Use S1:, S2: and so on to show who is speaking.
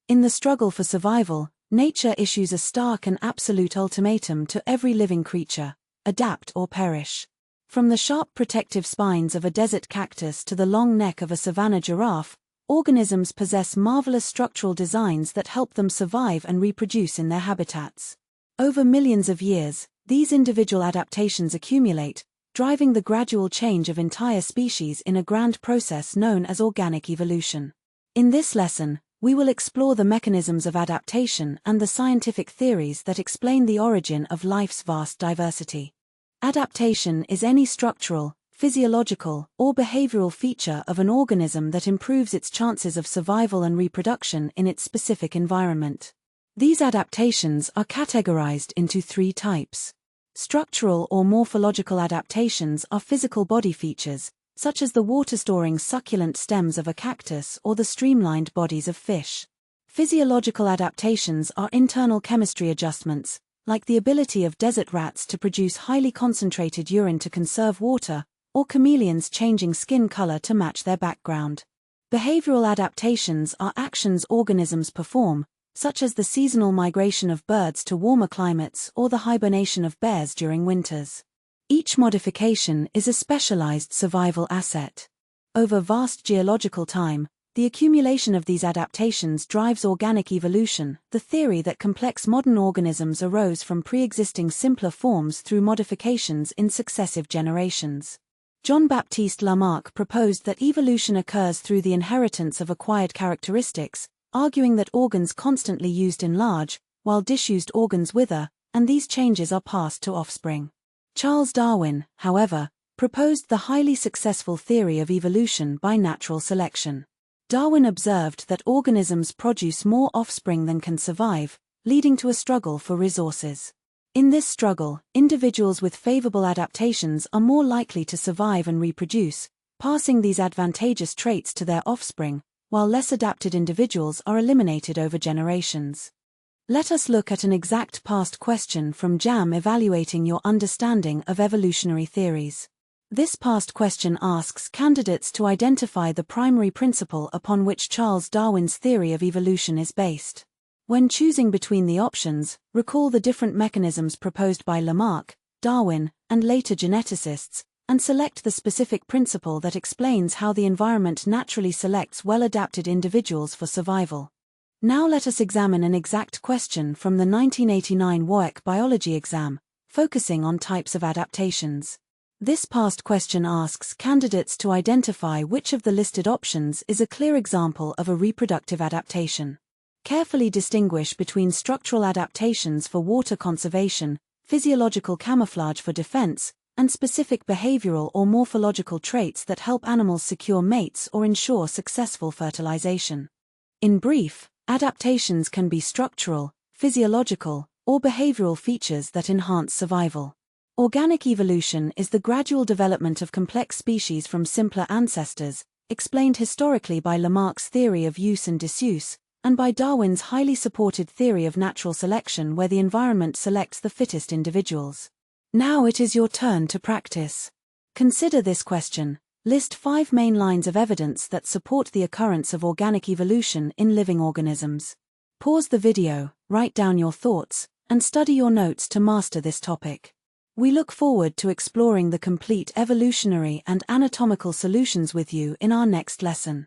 S1: In the struggle for survival, nature issues a stark and absolute ultimatum to every living creature: adapt or perish. From the sharp protective spines of a desert cactus to the long neck of a savanna giraffe, organisms possess marvelous structural designs that help them survive and reproduce in their habitats. Over millions of years, these individual adaptations accumulate, driving the gradual change of entire species in a grand process known as organic evolution. In this lesson, we will explore the mechanisms of adaptation and the scientific theories that explain the origin of life's vast diversity. Adaptation is any structural, physiological, or behavioral feature of an organism that improves its chances of survival and reproduction in its specific environment. These adaptations are categorized into three types. Structural or morphological adaptations are physical body features, such as the water-storing succulent stems of a cactus or the streamlined bodies of fish. Physiological adaptations are internal chemistry adjustments, like the ability of desert rats to produce highly concentrated urine to conserve water, or chameleons changing skin color to match their background. Behavioral adaptations are actions organisms perform, such as the seasonal migration of birds to warmer climates or the hibernation of bears during winters. Each modification is a specialized survival asset. Over vast geological time, the accumulation of these adaptations drives organic evolution, the theory that complex modern organisms arose from pre-existing simpler forms through modifications in successive generations. Jean-Baptiste Lamarck proposed that evolution occurs through the inheritance of acquired characteristics, arguing that organs constantly used enlarge, while disused organs wither, and these changes are passed to offspring. Charles Darwin, however, proposed the highly successful theory of evolution by natural selection. Darwin observed that organisms produce more offspring than can survive, leading to a struggle for resources. In this struggle, individuals with favorable adaptations are more likely to survive and reproduce, passing these advantageous traits to their offspring, while less adapted individuals are eliminated over generations. Let us look at an exact past question from JAM evaluating your understanding of evolutionary theories. This past question asks candidates to identify the primary principle upon which Charles Darwin's theory of evolution is based. When choosing between the options, recall the different mechanisms proposed by Lamarck, Darwin, and later geneticists, and select the specific principle that explains how the environment naturally selects well-adapted individuals for survival. Now let us examine an exact question from the 1989 WAEC biology exam, focusing on types of adaptations. This past question asks candidates to identify which of the listed options is a clear example of a reproductive adaptation. Carefully distinguish between structural adaptations for water conservation, physiological camouflage for defense, and specific behavioral or morphological traits that help animals secure mates or ensure successful fertilization. In brief, adaptations can be structural, physiological, or behavioral features that enhance survival. Organic evolution is the gradual development of complex species from simpler ancestors, explained historically by Lamarck's theory of use and disuse, and by Darwin's highly supported theory of natural selection where the environment selects the fittest individuals. Now it is your turn to practice. Consider this question. List 5 main lines of evidence that support the occurrence of organic evolution in living organisms. Pause the video, write down your thoughts, and study your notes to master this topic. We look forward to exploring the complete evolutionary and anatomical solutions with you in our next lesson.